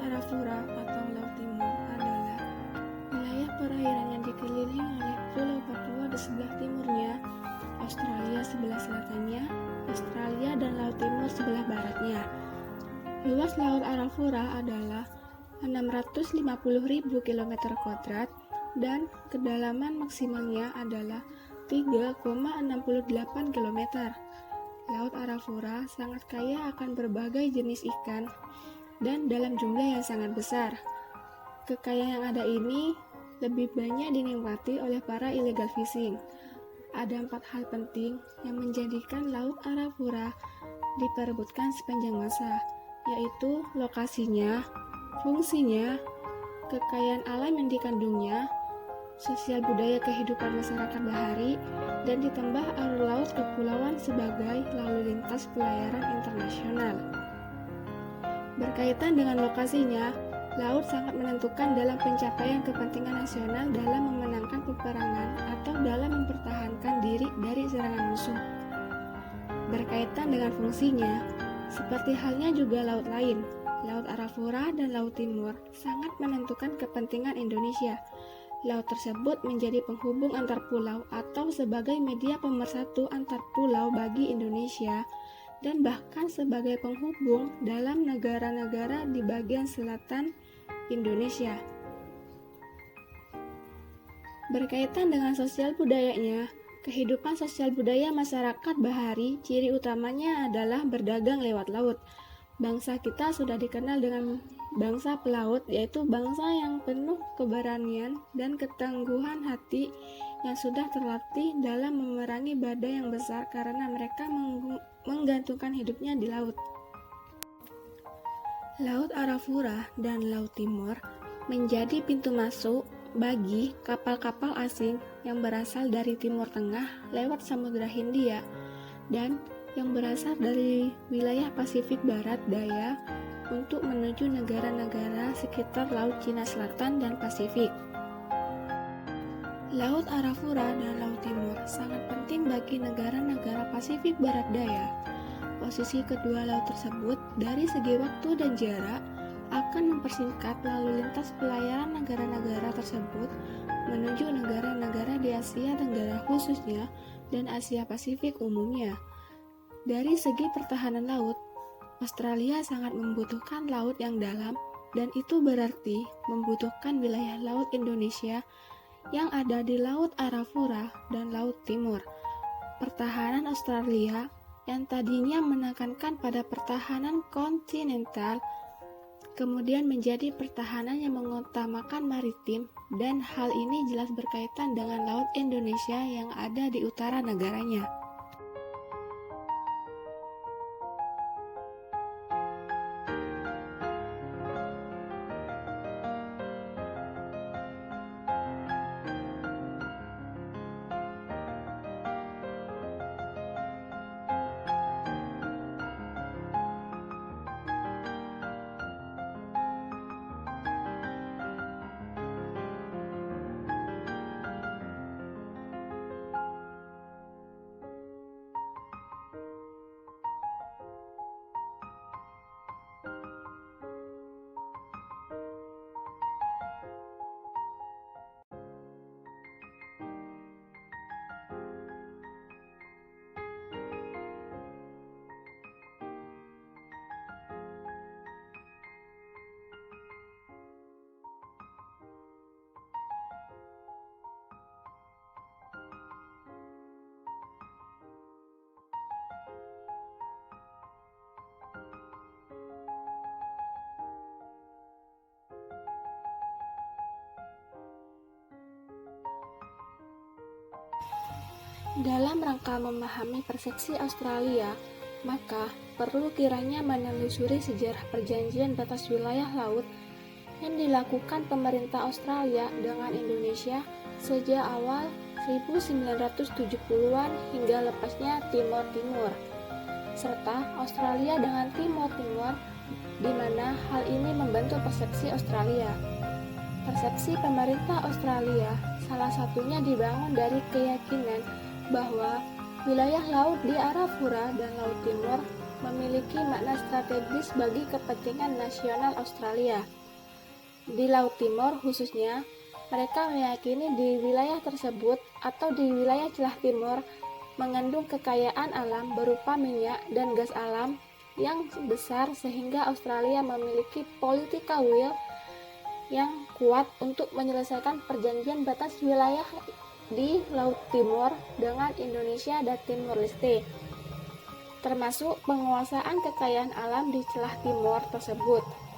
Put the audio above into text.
Arafura atau Laut Timur adalah wilayah perairan yang dikelilingi oleh Pulau Papua di sebelah timurnya, Australia sebelah selatannya, Australia dan Laut Timur sebelah baratnya. Luas Laut Arafura adalah 650.000 km² dan kedalaman maksimalnya adalah 3,68 km. Laut Arafura sangat kaya akan berbagai jenis ikan dan dalam jumlah yang sangat besar. Kekayaan yang ada ini lebih banyak dinikmati oleh para illegal fishing. Ada 4 hal penting yang menjadikan Laut Arafura diperebutkan sepanjang masa, yaitu lokasinya, fungsinya, kekayaan alam yang dikandungnya, sosial budaya kehidupan masyarakat bahari, dan ditambah alur laut kepulauan sebagai lalu lintas pelayaran internasional. Berkaitan dengan lokasinya, laut sangat menentukan dalam pencapaian kepentingan nasional dalam memenangkan peperangan atau dalam mempertahankan diri dari serangan musuh. Berkaitan dengan fungsinya, seperti halnya juga laut lain, Laut Arafura dan Laut Timur sangat menentukan kepentingan Indonesia. Laut tersebut menjadi penghubung antar pulau atau sebagai media pemersatu antar pulau bagi Indonesia dan bahkan sebagai penghubung dalam negara-negara di bagian selatan Indonesia. Berkaitan dengan sosial budayanya, kehidupan sosial budaya masyarakat bahari ciri utamanya adalah berdagang lewat laut. Bangsa kita sudah dikenal dengan bangsa pelaut, yaitu bangsa yang penuh keberanian dan ketangguhan hati yang sudah terlatih dalam memerangi badai yang besar karena mereka menggantungkan hidupnya di laut. Laut Arafura dan Laut Timur menjadi pintu masuk bagi kapal-kapal asing yang berasal dari Timur Tengah lewat Samudra Hindia dan yang berasal dari wilayah Pasifik Barat Daya untuk menuju negara-negara sekitar Laut Cina Selatan dan Pasifik. Laut Arafura dan Laut Timur sangat penting bagi negara-negara Pasifik Barat Daya. Posisi kedua laut tersebut dari segi waktu dan jarak akan mempersingkat lalu lintas pelayaran negara-negara tersebut menuju negara-negara di Asia Tenggara khususnya dan Asia Pasifik umumnya. Dari segi pertahanan laut, Australia sangat membutuhkan laut yang dalam dan itu berarti membutuhkan wilayah laut Indonesia yang ada di Laut Arafura dan Laut Timur. Pertahanan Australia yang tadinya menekankan pada pertahanan kontinental kemudian menjadi pertahanan yang mengutamakan maritim dan hal ini jelas berkaitan dengan laut Indonesia yang ada di utara negaranya. Dalam rangka memahami persepsi Australia, maka perlu kiranya menelusuri sejarah perjanjian batas wilayah laut yang dilakukan pemerintah Australia dengan Indonesia sejak awal 1970-an hingga lepasnya Timor Timur, serta Australia dengan Timor Timur, di mana hal ini membentuk persepsi Australia. Persepsi pemerintah Australia salah satunya dibangun dari keyakinan bahwa wilayah laut di Arafura dan Laut Timur memiliki makna strategis bagi kepentingan nasional Australia. Di Laut Timur khususnya, mereka meyakini di wilayah tersebut atau di wilayah Celah Timur mengandung kekayaan alam berupa minyak dan gas alam yang besar sehingga Australia memiliki political will yang kuat untuk menyelesaikan perjanjian batas wilayah di Laut Timur dengan Indonesia dan Timor Leste, termasuk penguasaan kekayaan alam di Celah Timur tersebut.